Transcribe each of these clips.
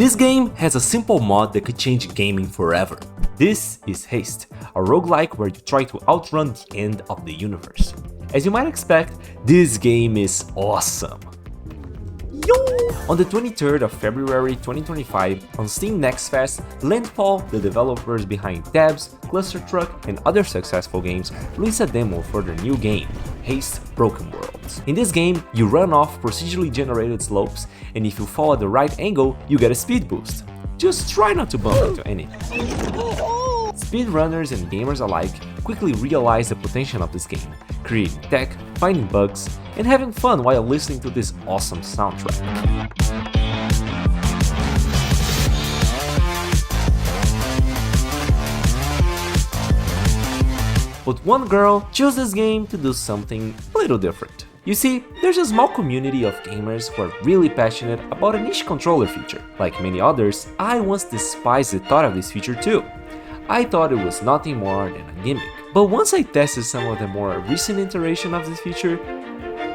This game has a simple mod that could change gaming forever. This is Haste, a roguelike where you try to outrun the end of the universe. As you might expect, this game is awesome. On the 23rd of February 2025, on Steam Next Fest, Landfall, the developers behind Tabs, Cluster Truck, and other successful games, released a demo for their new game, Haste Broken Worlds. In this game, you run off procedurally generated slopes, and if you fall at the right angle, you get a speed boost. Just try not to bump into anything. Speedrunners and gamers alike quickly realized the potential of this game, creating tech, finding bugs, and having fun while listening to this awesome soundtrack. But one girl chose this game to do something a little different. You see, there's a small community of gamers who are really passionate about a niche controller feature. Like many others, I once despised the thought of this feature too. I thought it was nothing more than a gimmick. But once I tested some of the more recent iteration of this feature,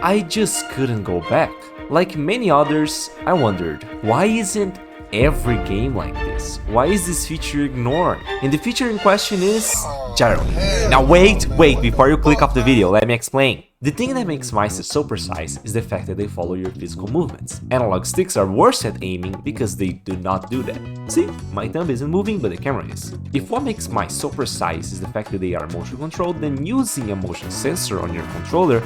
I just couldn't go back. Like many others, I wondered, why isn't every game like this? Why is this feature ignored? And the feature in question is Gyro Aim. Now wait, before you click off the video, let me explain. The thing that makes mice so precise is the fact that they follow your physical movements. Analog sticks are worse at aiming because they do not do that. See, my thumb isn't moving but the camera is. If what makes mice so precise is the fact that they are motion controlled, then using a motion sensor on your controller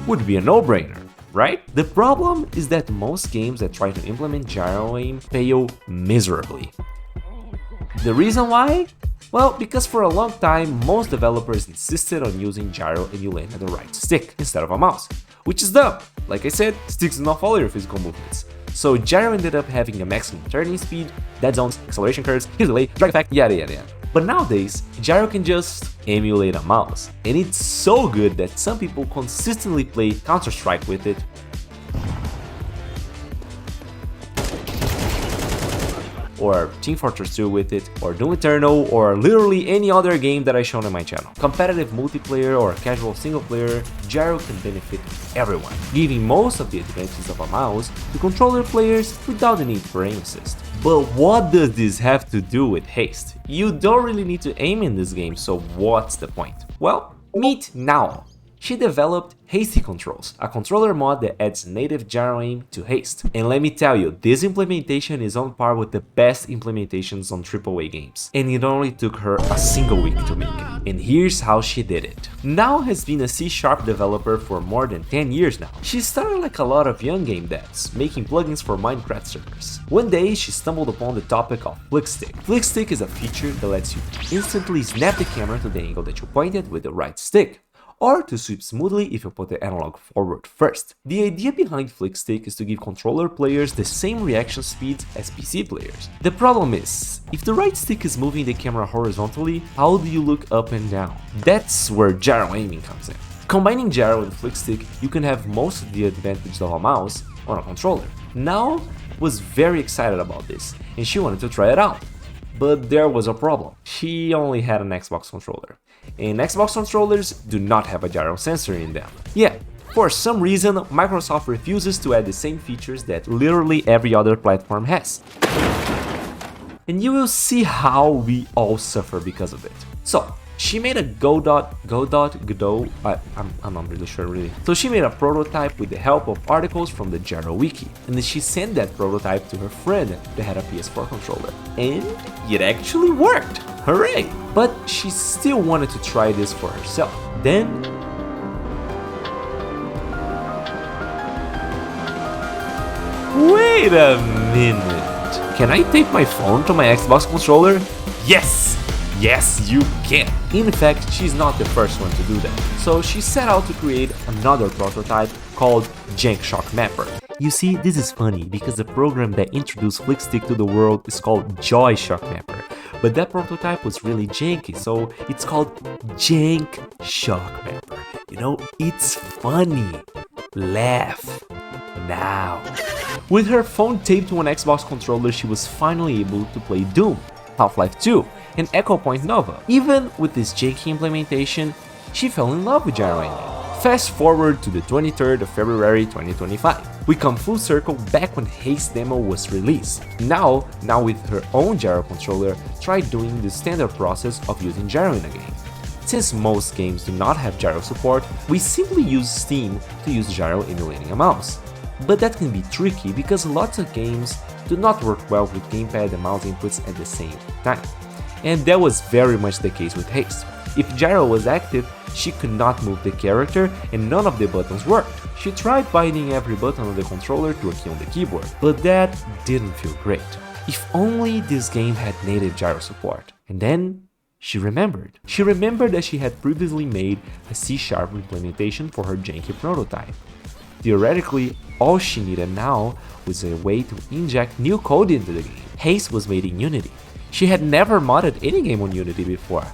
would be a no-brainer, right? The problem is that most games that try to implement Gyro Aim fail miserably. The reason why? Well, because for a long time, most developers insisted on using gyro and you land at the right stick instead of a mouse, which is dumb. Like I said, sticks do not follow your physical movements. So gyro ended up having a maximum turning speed, dead zones, acceleration curves, hit delay, drag effect, yada yada yada. But nowadays, gyro can just emulate a mouse, and it's so good that some people consistently play Counter-Strike with it, or Team Fortress 2 with it, or Doom Eternal, or literally any other game that I've shown on my channel. Competitive multiplayer or casual single player, gyro can benefit everyone, giving most of the advantages of a mouse to controller players without the need for aim assist. But what does this have to do with Haste? You don't really need to aim in this game, so what's the point? Well, meet Now. She developed Haste Controls, a controller mod that adds native gyro aim to Haste. And let me tell you, this implementation is on par with the best implementations on AAA games. And it only took her a single week to make it. And here's how she did it. Now has been a C# developer for more than 10 years now. She started like a lot of young game devs, making plugins for Minecraft servers. One day, she stumbled upon the topic of FlickStick. FlickStick is a feature that lets you instantly snap the camera to the angle that you pointed with the right stick, or to sweep smoothly if you put the analog forward first. The idea behind FlickStick is to give controller players the same reaction speeds as PC players. The problem is, if the right stick is moving the camera horizontally, how do you look up and down? That's where gyro aiming comes in. Combining gyro and FlickStick, you can have most of the advantage of a mouse on a controller. Now was very excited about this, and she wanted to try it out. But there was a problem. She only had an Xbox controller, and Xbox controllers do not have a gyro sensor in them. Yeah, for some reason, Microsoft refuses to add the same features that literally every other platform has. And you will see how we all suffer because of it. So, she made a I'm not really sure really. So she made a prototype with the help of articles from the Gyro Wiki, and then she sent that prototype to her friend that had a PS4 controller. And it actually worked! Hooray! But she still wanted to try this for herself. Then wait a minute! Can I tape my phone to my Xbox controller? Yes! Yes, you can! In fact, she's not the first one to do that. So she set out to create another prototype called Jank Shock Mapper. You see, this is funny because the program that introduced FlickStick to the world is called Joy Shock Mapper. But that prototype was really janky, so it's called Jank Shock Mapper. You know, it's funny. Laugh now. With her phone taped to an Xbox controller, she was finally able to play Doom, Half-Life 2, and Echo Point Nova. Even with this janky implementation, she fell in love with gyro aiming. Fast forward to the 23rd of February 2025. We come full circle back when Haste demo was released. Now with her own gyro controller, try doing the standard process of using gyro in a game. Since most games do not have gyro support, we simply use Steam to use gyro emulating a mouse. But that can be tricky because lots of games do not work well with gamepad and mouse inputs at the same time. And that was very much the case with Haste. If gyro was active, she could not move the character and none of the buttons worked. She tried binding every button on the controller to a key on the keyboard, but that didn't feel great. If only this game had native gyro support. And then she remembered. She remembered that she had previously made a C# implementation for her janky prototype. Theoretically, all she needed now was a way to inject new code into the game. Haste was made in Unity. She had never modded any game on Unity before,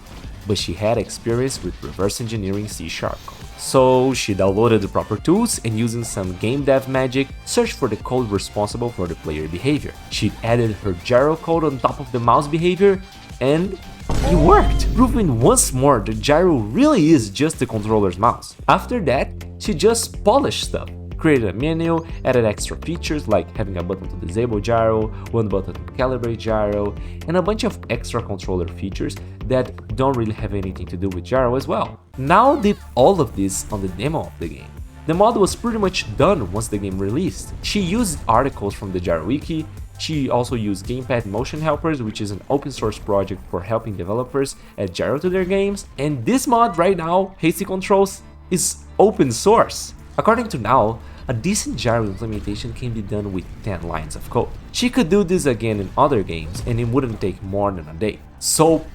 but she had experience with reverse engineering C# code. So she downloaded the proper tools and using some game dev magic, searched for the code responsible for the player behavior. She added her gyro code on top of the mouse behavior, and it worked, proving once more that gyro really is just the controller's mouse. After that, she just polished stuff, created a menu, added extra features like having a button to disable gyro, one button to calibrate gyro, and a bunch of extra controller features that don't really have anything to do with gyro as well. Now did all of this on the demo of the game. The mod was pretty much done once the game released. She used articles from the Gyro Wiki. She also used Gamepad Motion Helpers, which is an open source project for helping developers add gyro to their games. And this mod right now, Hasty Controls, is open source. According to Now, a decent gyro implementation can be done with 10 lines of code. She could do this again in other games and it wouldn't take more than a day. So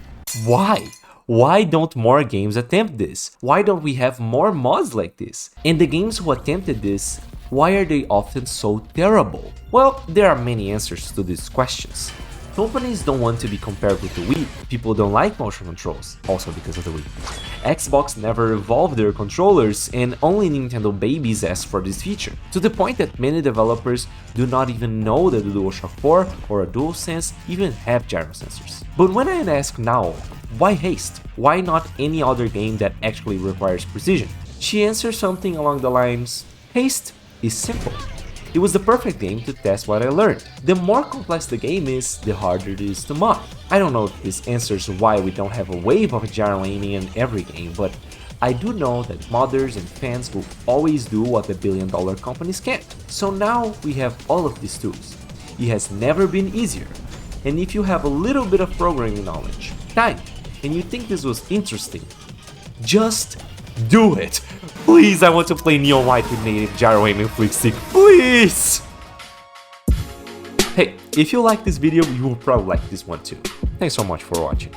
why? Why don't more games attempt this? Why don't we have more mods like this? And the games who attempted this, why are they often so terrible? Well, there are many answers to these questions. Companies don't want to be compared with the Wii, people don't like motion controls, also because of the Wii. Xbox never evolved their controllers and only Nintendo babies asked for this feature, to the point that many developers do not even know that the DualShock 4 or a DualSense even have gyro sensors. But when I ask Now, why Haste? Why not any other game that actually requires precision? She answers something along the lines, Haste is simple. It was the perfect game to test what I learned. The more complex the game is, the harder it is to mod. I don't know if this answers why we don't have a wave of gyro aiming in every game, but I do know that modders and fans will always do what the billion-dollar companies can't. So now we have all of these tools. It has never been easier. And if you have a little bit of programming knowledge, time, and you think this was interesting, just do it! Please, I want to play Neon White with native Gyro Aim and FlickStick, please! Hey, if you like this video, you will probably like this one too. Thanks so much for watching.